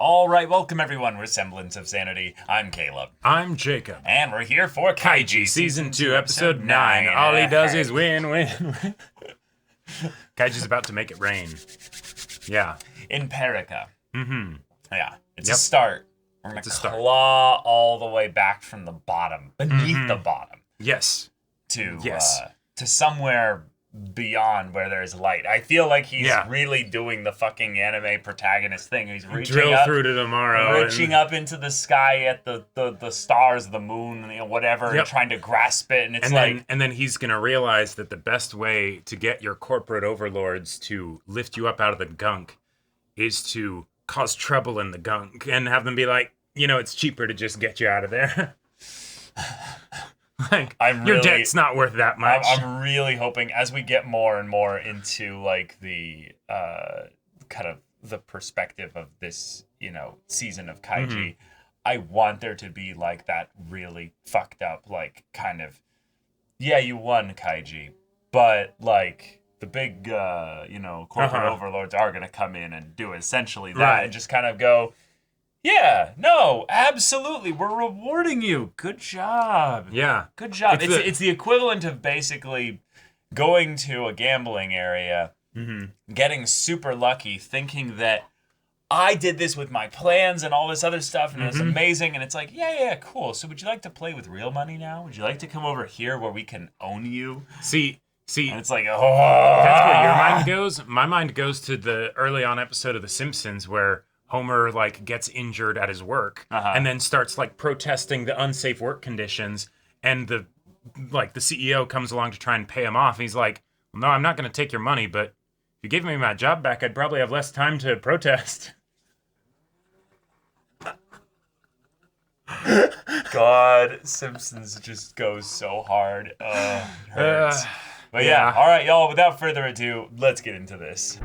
All right, welcome everyone. We're Semblance of Sanity. I'm Caleb. I'm Jacob. And we're here for Kaiji, Season 2, Episode 9. All he does is win, win, win. Kaiji's about to make it rain. Yeah. In Perica. Mm-hmm. Yeah, it's a start. We're going to claw all the way back from the bottom, beneath the bottom. Yes. To somewhere beyond where there's light. I feel like he's really doing the fucking anime protagonist thing. He's reaching up into the sky at the stars, the moon, whatever, and trying to grasp it. And it's and then he's gonna realize that the best way to get your corporate overlords to lift you up out of the gunk is to cause trouble in the gunk and have them be like, it's cheaper to just get you out of there. Your debt's not worth that much. I'm really hoping as we get more and more into the kind of the perspective of this, season of Kaiji, I want there to be that really fucked up, kind of, you won, Kaiji, but the big, corporate overlords are going to come in and do essentially that and just kind of go, yeah, no, absolutely. We're rewarding you. Good job. Yeah. Good job. It's the equivalent of basically going to a gambling area, getting super lucky, thinking that I did this with my plans and all this other stuff, and it's amazing. And it's like, yeah, cool. So would you like to play with real money now? Would you like to come over here where we can own you? See, and it's like, that's where your mind goes. My mind goes to the early on episode of The Simpsons where Homer gets injured at his work and then starts protesting the unsafe work conditions, and the CEO comes along to try and pay him off. And he's like, well, no, I'm not going to take your money, but if you gave me my job back, I'd probably have less time to protest. God, Simpsons just goes so hard. It hurts. But all right, y'all, without further ado, let's get into this.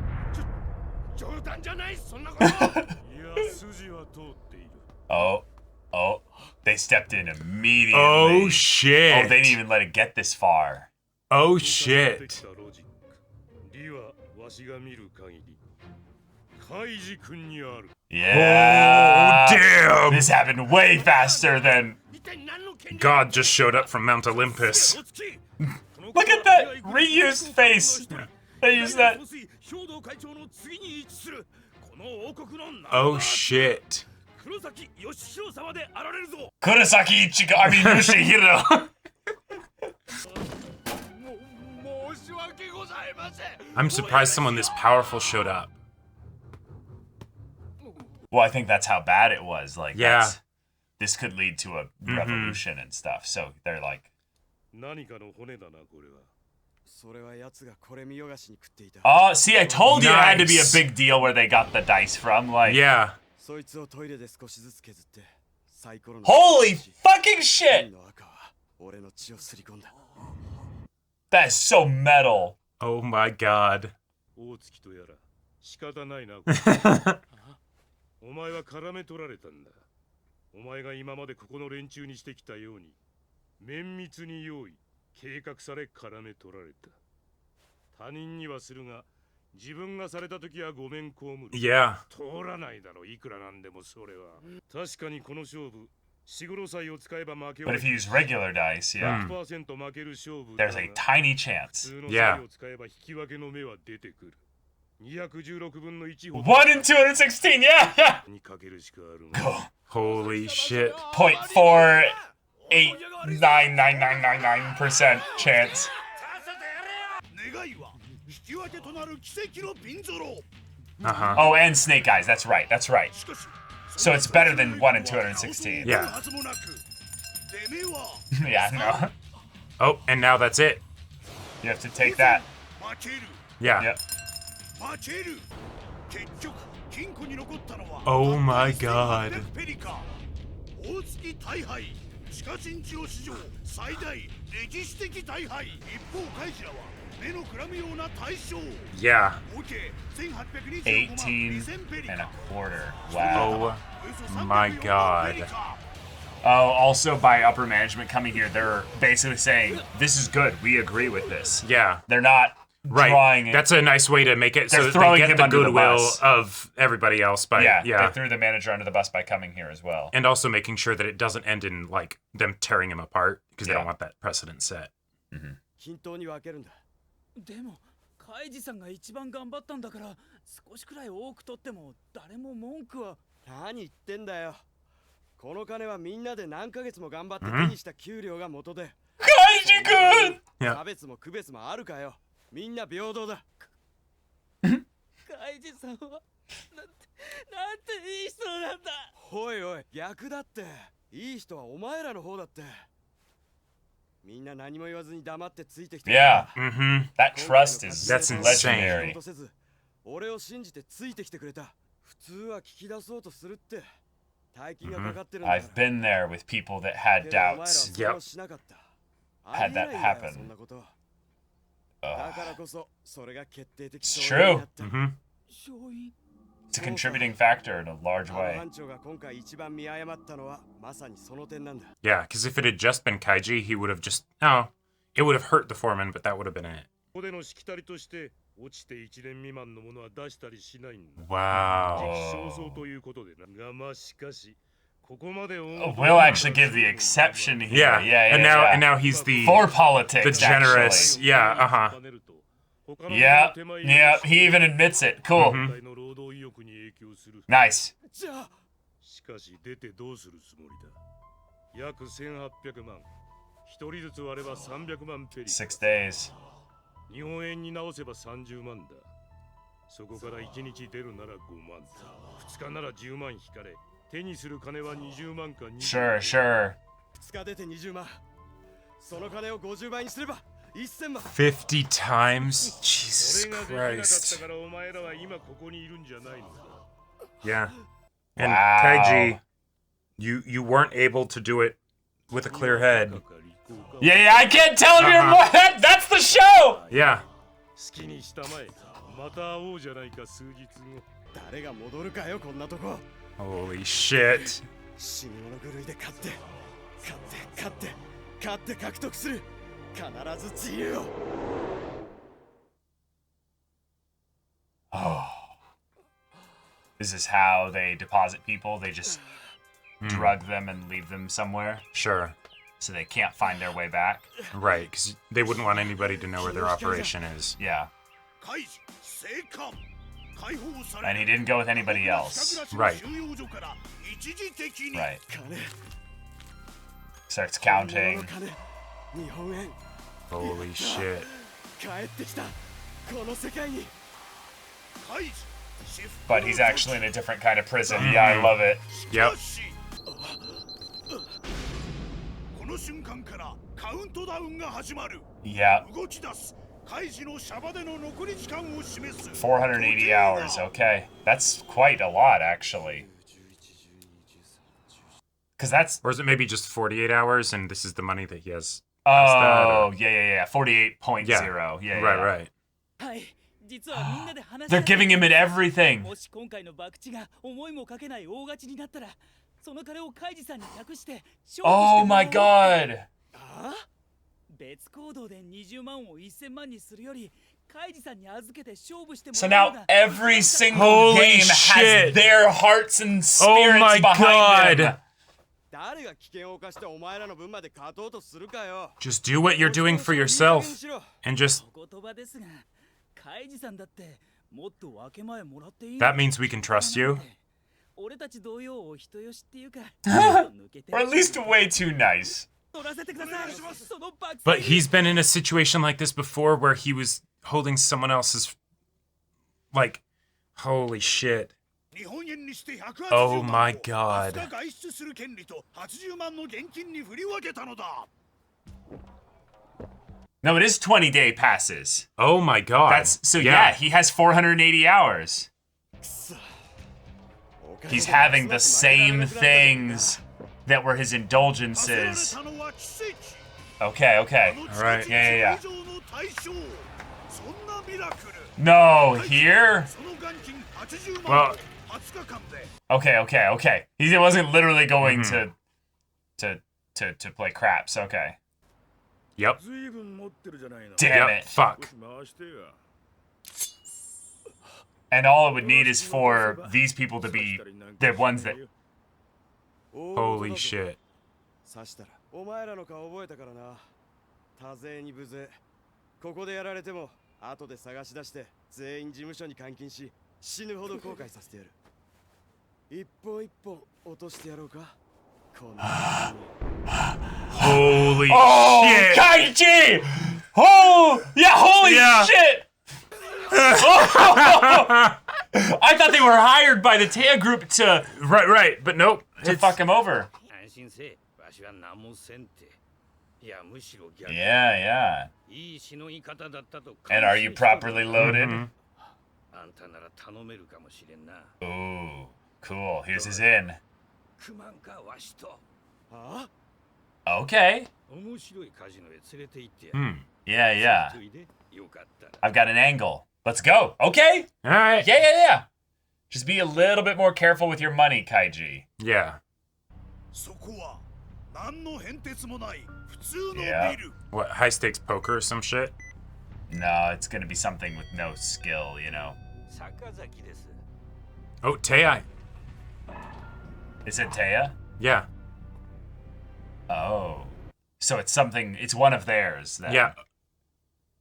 Oh, they stepped in immediately. Oh, shit. Oh, they didn't even let it get this far. Oh, shit. Yeah. Oh, damn. This happened way faster than... God just showed up from Mount Olympus. Look at that reused face. They used that. Oh, shit. Kurosaki Ichigo, Yoshihiro. I'm surprised someone this powerful showed up. Well, I think that's how bad it was. This could lead to a revolution and stuff. So they're like... Oh, see, I told you it had to be a big deal where they got the dice from. Yeah. Holy fucking shit! That is so metal. Oh my god. Yeah. But if you use regular dice, there's a tiny chance. Yeah. 1 in 216, yeah! Holy shit. 0.489999% chance. Oh, and snake eyes, that's right. So it's better than 1 in 216. Yeah. Yeah, no. Oh, and now that's it. You have to take that. Yeah. Yep. Oh my god. Yeah. 18 and a quarter. Wow. Oh my god. Oh, also by upper management coming here, they're basically saying, this is good. We agree with this. Yeah. They're not drawing it. That's a nice way to make it so that throwing they get him the under the goodwill bus. of everybody else by They threw the manager under the bus by coming here as well. and also making sure that it doesn't end in like them tearing him apart because they don't want that precedent set. 均等に分けるんだ。でもカイジさんが一番頑張ったんだから少しくらい多く取っても誰も文句は。何言ってんだよ。この金はみんなで何ヶ月も頑張って手にした給料が元で。カイジ君。差別も区別もあるかよ。みんな平等だ。カイジさんはなんていい人なんだ。おいおい、逆だって。いい人はお前らの方だって。みんな何も言わずに黙ってついてきて。Yeah. うん。 That trust is That's insane. legendary. 俺を信じてついてきてくれた。普通は聞き出そうとするって。大金がかかってるんだ。I've been there with people that had doubts. Yep. Had that happen. そんなこと。だからこそそれが決定的。It's true. 勝因。 It's a contributing factor in a large way. Yeah, because if it had just been Kaiji, he would have just it would have hurt the foreman, but that would have been it. Wow. We'll actually give the exception here. Yeah, and now he's the for politics. the generous. Actually. Yeah, Yeah, he even admits it. Cool. Nice. しかし出てどうするつもりだ。約1800万。一人ずつ割れば300万ペリ。6 days. 日本円に直せば30万だ。そこから1日出るなら5万。2日なら10万引かれ。手にする金は20万か20 Sure, sure. 2日出て20万。その金を50倍にすれば。 50 times? Jesus Christ. Yeah. And Wow. Kaiji, you weren't able to do it with a clear head. Yeah, I can't tell if you're more. That's the show! Yeah. 好きにしたまえ。また会おうじゃないか数日後。誰が戻るかよこんなとこ。 Holy shit. 死に物狂いで勝って獲得する。 Oh. Is this how they deposit people? They just drug them and leave them somewhere? Sure. So they can't find their way back? Right, because they wouldn't want anybody to know where their operation is. Yeah. And he didn't go with anybody else. Right. Right. Starts counting. Holy shit. But he's actually in a different kind of prison. Yeah, I love it. Yep. Yeah. 480 hours. Okay. That's quite a lot, actually. Because that's... Or is it maybe just 48 hours and this is the money that he has? Oh, yeah. 48.0. Yeah. Right. They're giving him it everything. Oh my god. So now every single Holy game shit. has their hearts and spirits my behind them. god. Just do what you're doing for yourself. And just... That means we can trust you? Or at least way too nice. But he's been in a situation like this before where he was holding someone else's... Like, holy shit. Oh my god. No, it is 20-day passes. Oh my god. That's so yeah, he has 480 hours. He's having the same things that were his indulgences. Okay. All right. Yeah. No, here? Well... Okay. He wasn't literally going to play craps. Okay. Yep. 随分持ってるじゃないの。 Damn Yep. it. Fuck. 回してや。 And all it would need is for these people to be the ones that... Holy shit. 刺したらお前らの顔覚えたからな。多勢に無勢。ここでやられても後で探し出して全員事務所に監禁し死ぬほど後悔させてやる。一本一本落としてやろうか。こんな Holy Oh, shit. Kaiji! Oh, yeah, holy Yeah. shit! I thought they were hired by the Taya group to Right, but nope. fuck him over. 安心せえ。わしは何もせんて。いや、むしろ逆。 Yeah. いい死の言い方だったと。 And are you properly loaded? あんたなら頼めるかもしれんな。 Ooh, cool. Here's his in. くまんかわしと。あ Okay. 面白いカジノへ連れて行ってや Hmm. Yeah. る。よかったら。 I've got an angle. Let's go. Okay. All right. Yeah. Just be a little bit more careful with your money, Kaiji. Yeah. そこは何の変哲もない普通の Yeah. ビル。 What, high stakes poker or some shit? No, it's gonna be something with no skill, you know. 坂崎です。 Oh, Tei. Is it Taya? Yeah. Oh. So it's something, it's one of theirs then. Yeah.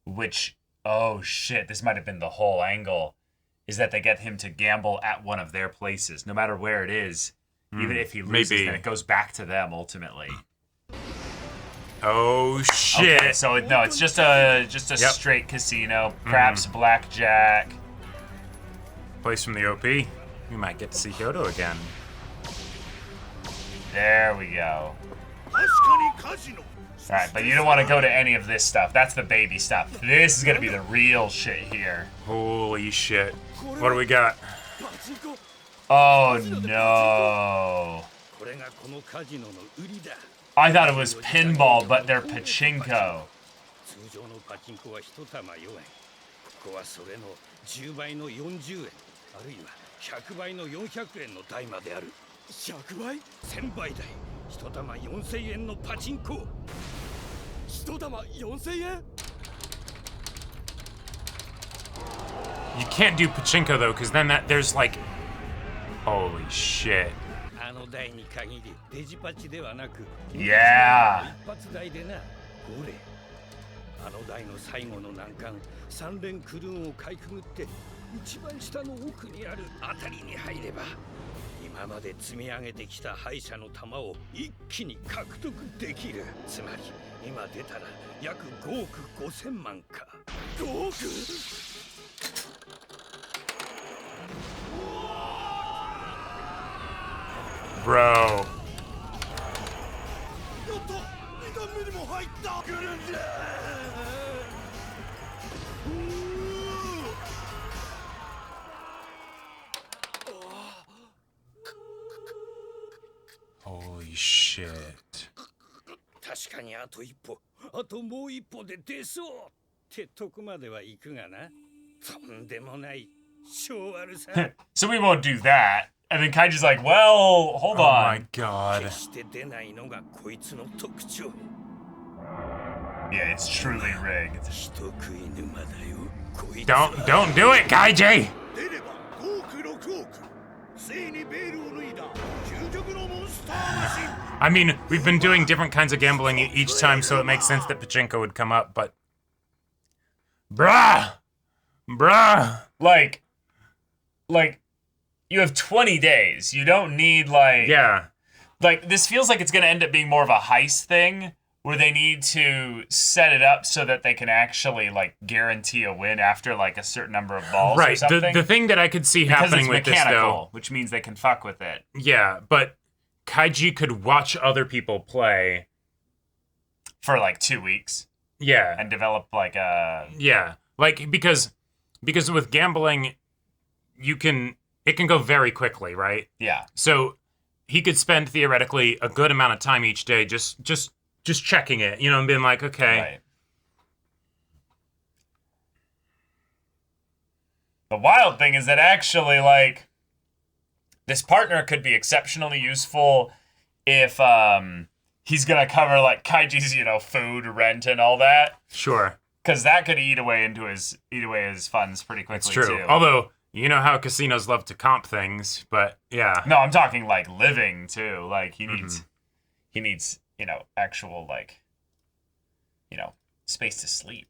Which, oh shit, this might have been the whole angle, is that they get him to gamble at one of their places, no matter where it is. Even if he loses, maybe. then it goes back to them ultimately. Oh shit. Okay, so no, it's just a Yep. straight casino. Craps, blackjack. Place from the OP. We might get to see Kyoto again. There we go. 確かにカジノ。 Alright, but you don't want to go to any of this stuff. That's the baby stuff. This is gonna be the real shit here. Holy shit. What do we got? パチンコ。 Oh no. これがこのカジノの売りだ。 I thought it was pinball, but they're pachinko. 通常のパチンコは1玉4円。ここはそれの10倍の40円、あるいは100倍の400円の台まである。100倍 ?1000 倍台。1玉4000円のパチンコ。1玉4000円 You can't do pachinko though, because then there's like, holy shit. あの台に限りデジパチではなく、 Yeah. 一発台でな。ほれ。あの台の最後の難関、3連クルーンをかいくぐって、一番下の奥にあるあたりに入れば、今まで積み上げてきた敗者の玉を一気に獲得できる。つまり、今出たら約5億5000万か。5億 Bro. やった2段目にも入った。来るんじゃ。Holy shit. 確かにあと一歩、あともう一歩で出そうってとこまでは行くがな。とんでもない性悪さ。 So we won't do that. And then Kaiji's like, well, hold Oh my on. god. 決して出ないのがこいつの特徴。 Yeah, it's truly rigged. 人食い沼だよ。こいつ Don't do it, Kaiji! 出れば5億6億。ついにベールを脱いだ究極のモンスターマシン。 I mean, we've been doing different kinds of gambling each time, so it makes sense that pachinko would come up, but... Bruh! Like, you have 20 days. You don't need, like... Yeah. Like, this feels like it's going to end up being more of a heist thing, where they need to set it up so that they can actually, like, guarantee a win after, like, a certain number of balls or Right, something. the thing that I could see because happening it's with this, mechanical, though... which means they can fuck with it. Yeah, but Kaiji could watch other people play. For, like, 2 weeks. Yeah. And develop, like, a... Yeah. Like, because with gambling, it can go very quickly, right? Yeah. So he could spend theoretically a good amount of time each day just checking it, you know, and being like, okay. Right. The wild thing is that actually, like, this partner could be exceptionally useful if he's gonna cover like Kaiji's, food, rent, and all that. Sure. Because that could eat away his funds pretty quickly. It's true. Too. Although you know how casinos love to comp things, but yeah. No, I'm talking like living too. Like he needs actual like space to sleep.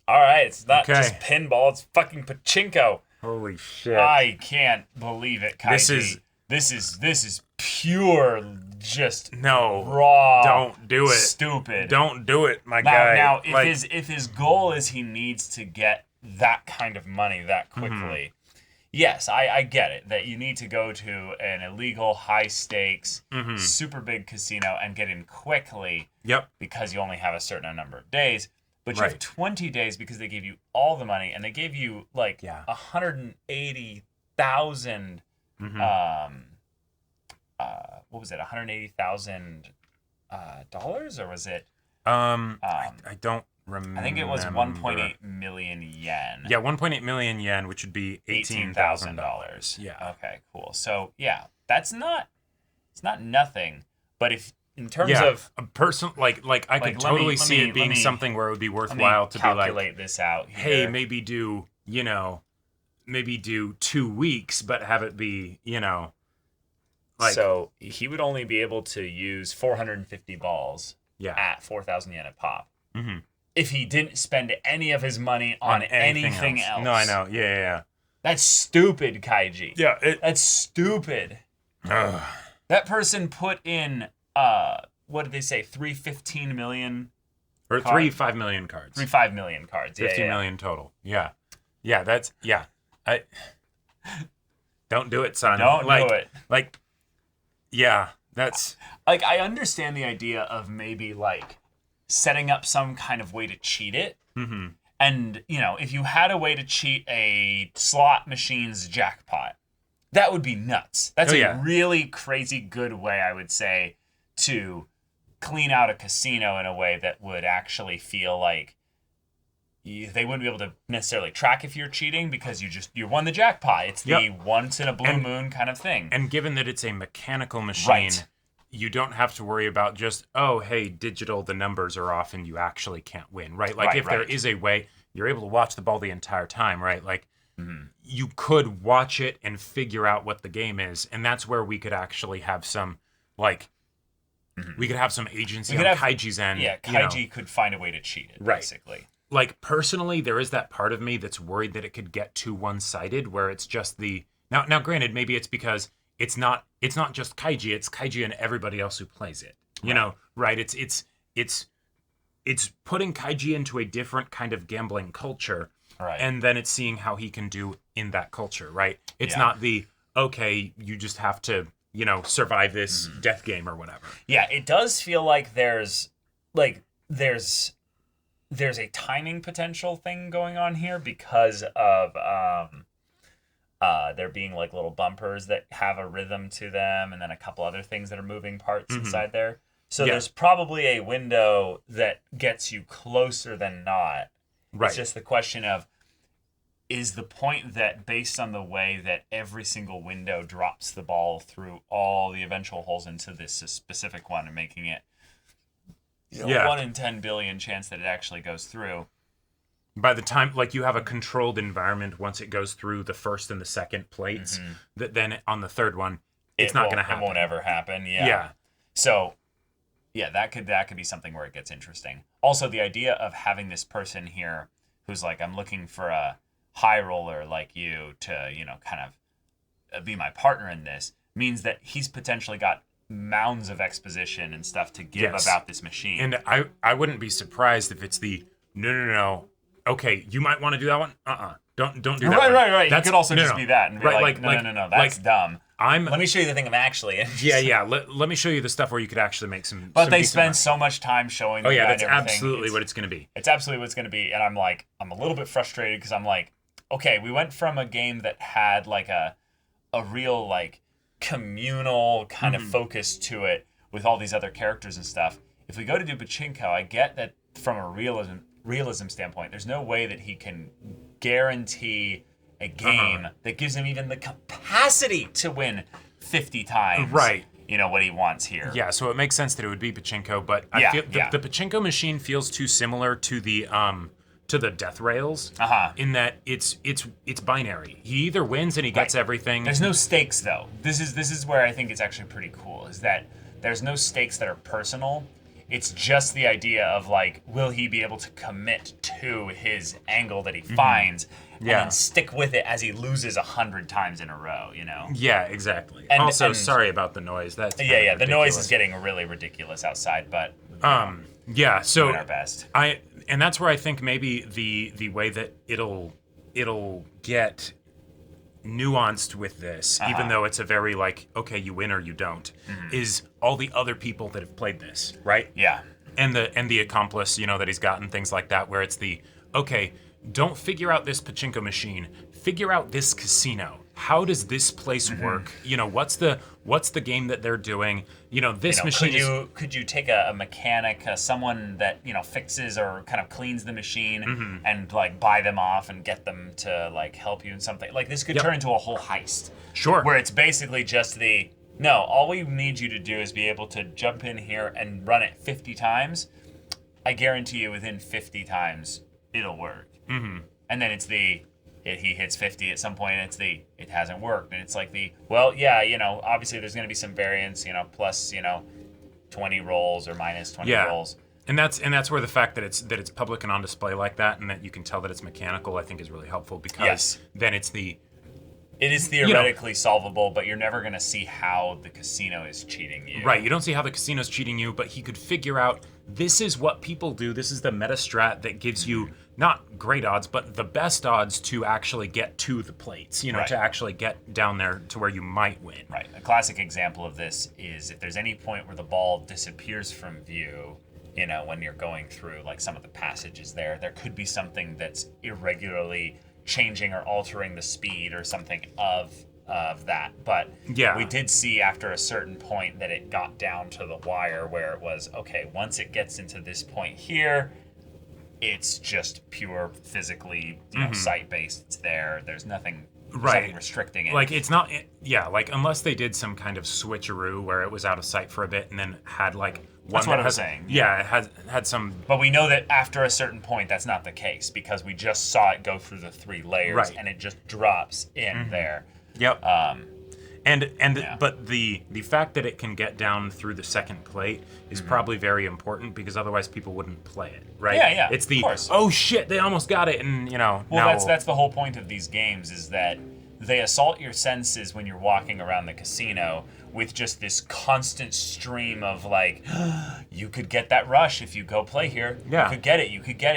All right, it's not just pinball; it's fucking pachinko. Holy shit! I can't believe it, Kaiji. This is pure, just raw. Don't do it. Stupid. Don't do it, my guy. Now, if his goal is he needs to get that kind of money that quickly, yes, I get it that you need to go to an illegal, high stakes, super big casino and get in quickly. Yep. Because you only have a certain number of days. But you have 20 days because they gave you all the money and they gave you like 180,000. What was it? $180,000 or was it? I don't remember. I think it was 1.8 million yen. Yeah, 1.8 million yen, which would be $18,000. Yeah. Okay, cool. So yeah, it's not nothing. But if in terms of a person like I could totally see it being something where it would be worthwhile to be like, calculate this out here. Hey, maybe do 2 weeks, but have it be so he would only be able to use 450 balls at 4,000 yen a pop. Mm-hmm. If he didn't spend any of his money on anything else. No, I know. Yeah. That's stupid, Kaiji. Yeah. That's stupid. That person put in, what did they say, 315 million? Or 5 million cards. 5 million cards. 50 million total. Yeah. Yeah, don't do it, son. Don't do it. Yeah, that's... I understand the idea of maybe, setting up some kind of way to cheat it. Mm-hmm. And, if you had a way to cheat a slot machine's jackpot, that would be nuts. That's a really crazy good way, I would say, to clean out a casino in a way that would actually feel like they wouldn't be able to necessarily track if you're cheating because you won the jackpot. It's the once in a blue moon kind of thing. And given that it's a mechanical machine, you don't have to worry about just, digital, the numbers are off and you actually can't win, right? If there is a way, you're able to watch the ball the entire time, right? You could watch it and figure out what the game is. And that's where we could actually have some, we could have some agency on Kaiji's end. Yeah, Kaiji could find a way to cheat it, basically. Personally, there is that part of me that's worried that it could get too one-sided, where it's just the... Now, granted, maybe it's because it's not just Kaiji, it's Kaiji and everybody else who plays it. Right? It's putting Kaiji into a different kind of gambling culture, right? And then it's seeing how he can do in that culture, right? It's not the, you just have to, survive this death game or whatever. Yeah, it does feel like there's a timing potential thing going on here because of there being little bumpers that have a rhythm to them and then a couple other things that are moving parts inside there. So there's probably a window that gets you closer than not. Right. It's just the question of, is the point that based on the way that every single window drops the ball through all the eventual holes into this specific one and making it 1 in 10 billion chance that it actually goes through. By the time, you have a controlled environment once it goes through the first and the second plates, that then on the third one, it's not going to happen. It won't ever happen, yeah. So, that could be something where it gets interesting. Also, the idea of having this person here who's I'm looking for a high roller like you to, kind of be my partner in this, means that he's potentially got mounds of exposition and stuff to give about this machine. And I wouldn't be surprised if it's the no. Okay, you might want to do that one. Don't do that. Right. That could also just be that and be no, that's dumb. Let me show you the thing I'm actually interested. Let me show you the stuff where you could actually make some. But they spend so much time showing. That's absolutely what it's going to be. It's absolutely what it's going to be, and I'm a little bit frustrated because I'm okay, we went from a game that had a real communal kind of focus to it with all these other characters and stuff. If we go to do Pachinko, I get that from a realism standpoint, there's no way that he can guarantee a game that gives him even the capacity to win 50 times. Right. what he wants here. Yeah, so it makes sense that it would be pachinko, but I feel the pachinko machine feels too similar to the death rails in that it's binary. He either wins and he gets everything. There's no stakes though. This is where I think it's actually pretty cool, is that there's no stakes that are personal. It's just the idea of like, will he be able to commit to his angle that he finds and then stick with it as he loses 100 times in a row, Yeah, exactly. And sorry about the noise. That's the noise is getting really ridiculous outside, but so doing our best. And that's where I think maybe the way that it'll get nuanced with this, even though it's a very like, okay, you win or you don't, is all the other people that have played this, right? Yeah. And the accomplice, that he's gotten, things like that, where it's the, okay, don't figure out this pachinko machine, figure out this casino. How does this place work? What's the game that they're doing? This machine could you take a mechanic, someone that fixes or kind of cleans the machine, and like buy them off and get them to like help you in something? Like this could turn into a whole heist. Sure. Where it's basically just all we need you to do is be able to jump in here and run it 50 times. I guarantee you within 50 times it'll work. And then it's he hits 50 at some point, and it hasn't worked. And it's like obviously there's going to be some variance, plus, 20 rolls or minus 20 rolls. And that's where the fact that it's public and on display like that, and that you can tell that it's mechanical, I think is really helpful, because then it is theoretically solvable, but you're never going to see how the casino is cheating you. Right, you don't see how the casino's cheating you, but he could figure out, this is what people do, this is the meta strat that gives you not great odds, but the best odds to actually get to the plates, to actually get down there to where you might win. Right. A classic example of this is if there's any point where the ball disappears from view, when you're going through like some of the passages there could be something that's irregularly changing or altering the speed or something of that. But we did see after a certain point that it got down to the wire where it was, okay, once it gets into this point here, it's just pure physically, sight-based. It's there. There's nothing restricting it. Like, it's not... like, unless they did some kind of switcheroo where it was out of sight for a bit and then had, like... That's what I'm saying. Yeah, it had some... But we know that after a certain point, that's not the case, because we just saw it go through the 3 layers, and it just drops in there. Yep. But the fact that it can get down through the second plate is probably very important, because otherwise people wouldn't play it, right? Yeah, it's the, of course. Oh shit, they almost got it, and Well, that's the whole point of these games, is that they assault your senses when you're walking around the casino with just this constant stream of like, you could get that rush if you go play here. Yeah. You could get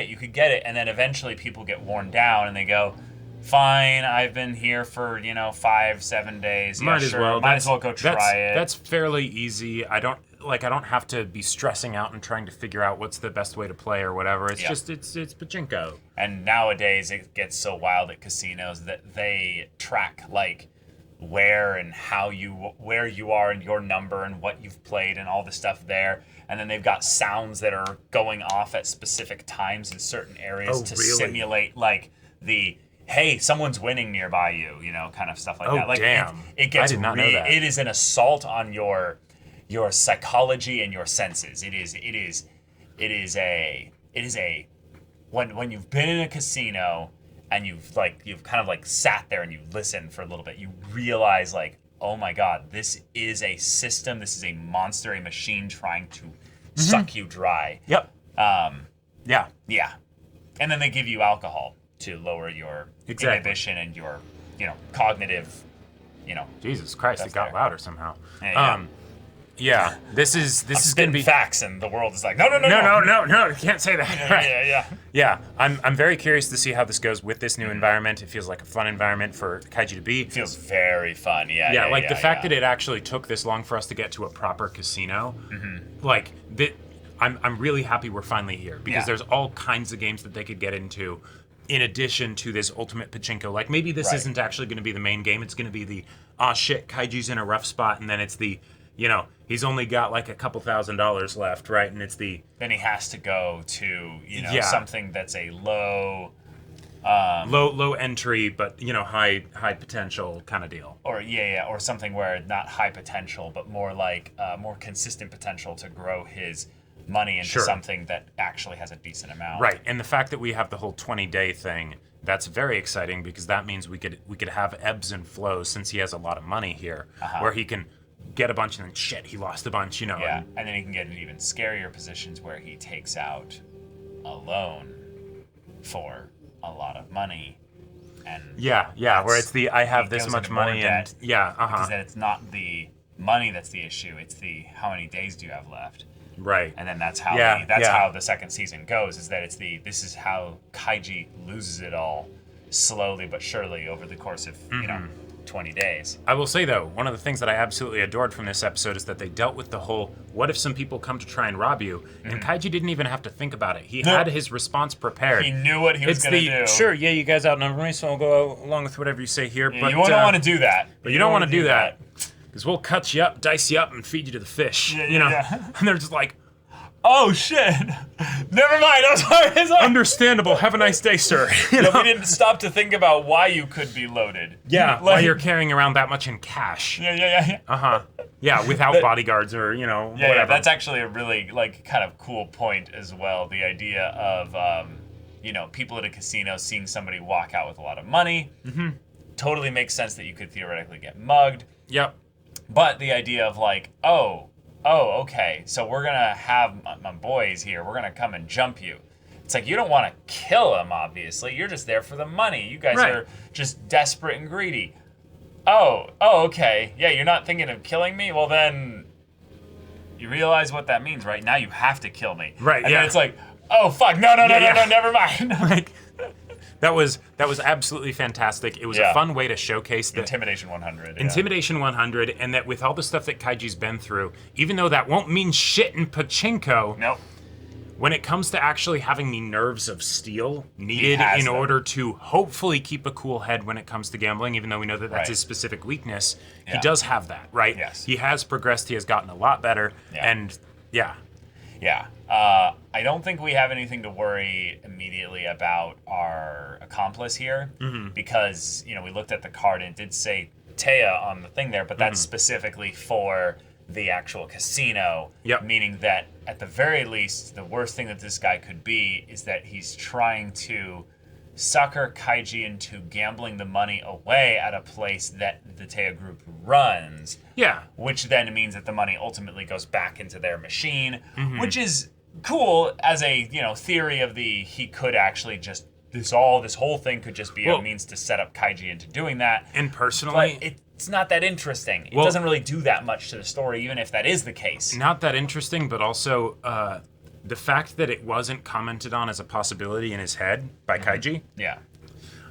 it, and then eventually people get worn down and they go, fine, I've been here for 5-7 days. Might as well go try it. That's fairly easy. I don't have to be stressing out and trying to figure out what's the best way to play or whatever. It's just it's pachinko. And nowadays it gets so wild at casinos that they track like where you are and your number and what you've played and all the stuff there. And then they've got sounds that are going off at specific times in certain areas to simulate like the hey, someone's winning nearby you, kind of stuff like that. Like damn. It gets I did not know that. It is an assault on your psychology and your senses. It is a when you've been in a casino and you've kind of like sat there and you listen for a little bit, you realize like, oh my God, this is a system, this is a monster, a machine trying to suck you dry. Yep. Yeah. And then they give you alcohol to lower your inhibition and your, cognitive, Jesus Christ, it got there. louder somehow. Yeah. This is going to be facts, and the world is like, no, you can't say that. Yeah. I'm very curious to see how this goes with this new environment. It feels like a fun environment for Kaiji to be. It feels very fun. The fact that it actually took this long for us to get to a proper casino, like that. I'm really happy we're finally here, because there's all kinds of games that they could get into in addition to this ultimate pachinko. Like maybe this isn't actually going to be the main game. It's going to be the, shit, Kaiji's in a rough spot, and then it's the, he's only got like a couple $1,000s left, right? And it's the... Then he has to go to, something that's a low Low entry, but high potential kind of deal. Or or something where not high potential, but more like more consistent potential to grow his money into something that actually has a decent amount. Right, and the fact that we have the whole 20-day thing, that's very exciting because that means we could have ebbs and flows since he has a lot of money here, where he can get a bunch and then shit, he lost a bunch, Yeah, and then he can get in even scarier positions where he takes out a loan for a lot of money. And where it's I have this much money and because then it's not the money that's the issue, it's the how many days do you have left. Right. And then that's how how the second season goes, is that this is how Kaiji loses it all slowly but surely over the course of 20 days. I will say though, one of the things that I absolutely adored from this episode is that they dealt with the whole what if some people come to try and rob you, and Kaiji didn't even have to think about it. He had his response prepared. He knew what he was going to do. Sure, yeah, you guys outnumber me, so I'll go along with whatever you say here. Yeah, but you don't want to do that. But you don't want to do that. Because we'll cut you up, dice you up, and feed you to the fish. And they're just like, oh shit! Never mind. I'm sorry. Understandable. Have a nice day, sir. We didn't stop to think about why you could be loaded. Yeah, why you're carrying around that much in cash. Yeah. Yeah, without bodyguards or whatever. Yeah, that's actually a really kind of cool point as well. The idea of people at a casino seeing somebody walk out with a lot of money. Totally makes sense that you could theoretically get mugged. Yep. But the idea of okay, so we're gonna have my boys here. We're gonna come and jump you. It's like, you don't want to kill him, obviously. You're just there for the money. You guys are just desperate and greedy. Oh, okay. Yeah, you're not thinking of killing me? Well, then you realize what that means, right? Now you have to kill me. Right, and then it's like, oh, fuck, no, never mind. That was absolutely fantastic. It was a fun way to showcase the Intimidation 100. Intimidation 100, and that with all the stuff that Kaiji's been through, even though that won't mean shit in pachinko, nope. When it comes to actually having the nerves of steel needed in order to hopefully keep a cool head when it comes to gambling, even though we know that that's his specific weakness, he does have that, right? Yes. He has progressed. He has gotten a lot better, and Yeah. I don't think we have anything to worry immediately about our accomplice here, because we looked at the card and it did say Taya on the thing there, but that's specifically for the actual casino, meaning that at the very least, the worst thing that this guy could be is that he's trying to sucker Kaiji into gambling the money away at a place that the Taya group runs. Yeah. Which then means that the money ultimately goes back into their machine, which is cool as a, theory of he could actually just, this whole thing could just be a means to set up Kaiji into doing that. And personally, but it's not that interesting. It doesn't really do that much to the story, even if that is the case. Not that interesting, but also the fact that it wasn't commented on as a possibility in his head by Kaiji. Yeah.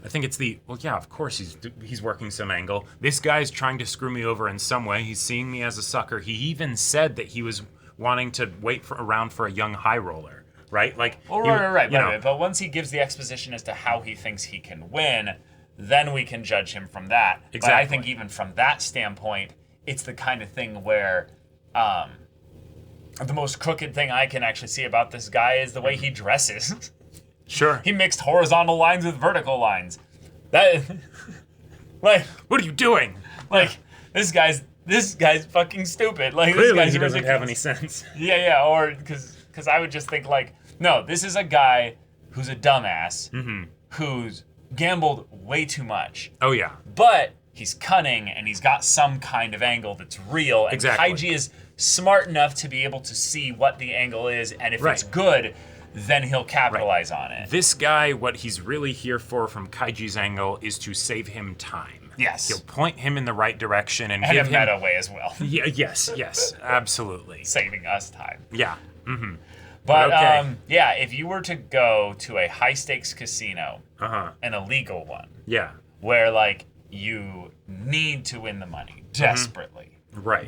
I think it's of course he's working some angle. This guy's trying to screw me over in some way. He's seeing me as a sucker. He even said that he was wanting to wait around for a young high roller, right? Like, right. But once he gives the exposition as to how he thinks he can win, then we can judge him from that. Exactly. But I think even from that standpoint, it's the kind of thing where the most crooked thing I can actually see about this guy is the way he dresses. Sure. He mixed horizontal lines with vertical lines. That, what are you doing? This guy's fucking stupid. Clearly this guy's he doesn't ridiculous. have any sense. Yeah, or because I would just think no, this is a guy who's a dumbass who's gambled way too much. Oh yeah. But he's cunning and he's got some kind of angle that's real. And Kaiji is smart enough to be able to see what the angle is, and if it's good, then he'll capitalize on it. This guy, what he's really here for from Kaiji's angle is to save him time. Yes. He'll point him in the right direction and give him a meta way as well. Yeah, yes, absolutely. Saving us time. Yeah. But if you were to go to a high stakes casino, an illegal one, where you need to win the money desperately,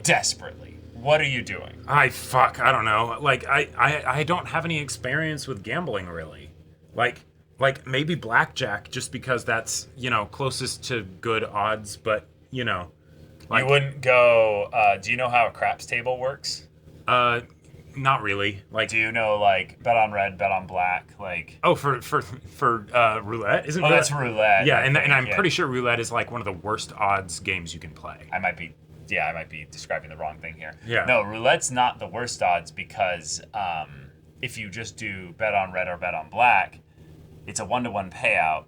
desperately, what are you doing? I don't know. I don't have any experience with gambling really. Like maybe blackjack, just because that's closest to good odds, but you wouldn't go. Do you know how a craps table works? Not really. Like, Do you know like bet on red, bet on black? Like oh, for roulette, isn't? oh, that's roulette. Yeah, I and think, I'm yeah. pretty sure roulette is like one of the worst odds games you can play. I might be describing the wrong thing here. Yeah. No, roulette's not the worst odds because if you just do bet on red or bet on black, it's a 1-to-1 payout,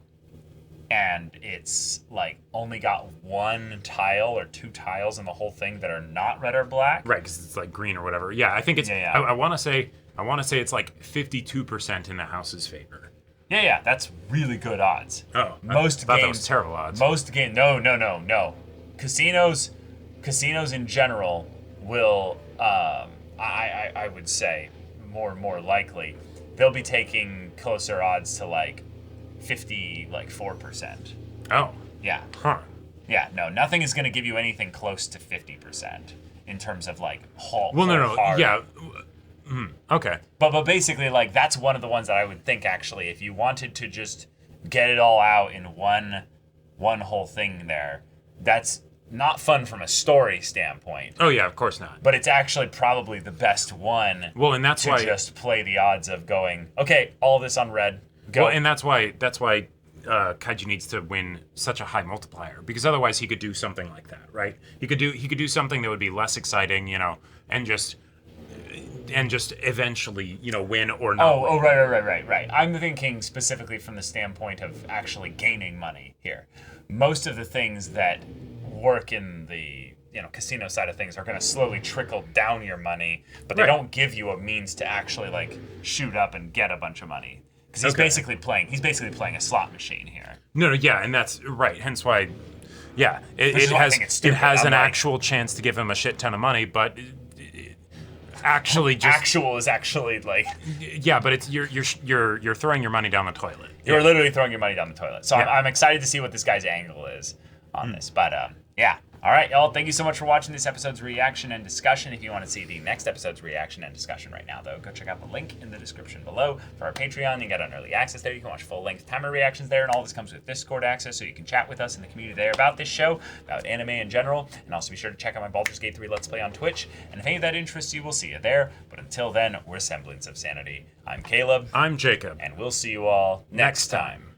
and it's like only got 1 tile or 2 tiles in the whole thing that are not red or black. Right, because it's like green or whatever. Yeah, I think it's. Yeah. I want to say it's like 52% in the house's favor. Yeah, that's really good odds. Oh, most I thought games that was terrible odds. No. Casinos in general will I would say more likely they'll be taking closer odds to like 4%. Oh, Yeah. huh. Yeah, no, nothing is going to give you anything close to 50% in terms of like Well, no, hard. yeah. Okay. But basically, like, that's one of the ones that I would think, actually, if you wanted to just get it all out in one whole thing there, that's not fun from a story standpoint. Oh yeah, of course not. But it's actually probably the best one. Well, and that's to why just play the odds of going, okay, all this on red, go. Well, and that's why Kaiji needs to win such a high multiplier, because otherwise he could do something like that, right? He could do something that would be less exciting, and just eventually, win or not. Oh, right. I'm thinking specifically from the standpoint of actually gaining money here. Most of the things that work in the casino side of things are going to slowly trickle down your money, but they don't give you a means to actually like shoot up and get a bunch of money. Because he's basically playing a slot machine here. No, yeah, and that's right. Hence why, yeah, it has an actual chance to give him a shit ton of money, but actually just actual is actually like yeah, but it's you're throwing your money down the toilet. You're literally throwing your money down the toilet. So Yeah. I'm excited to see what this guy's angle is on this. But yeah. All right, y'all. Thank you so much for watching this episode's reaction and discussion. If you want to see the next episode's reaction and discussion right now, though, go check out the link in the description below for our Patreon. You can get an early access there. You can watch full-length timer reactions there, and all this comes with Discord access, so you can chat with us in the community there about this show, about anime in general, and also be sure to check out my Baldur's Gate 3 Let's Play on Twitch. And if any of that interests you, we'll see you there. But until then, we're Semblance of Sanity. I'm Caleb. I'm Jacob. And we'll see you all next time.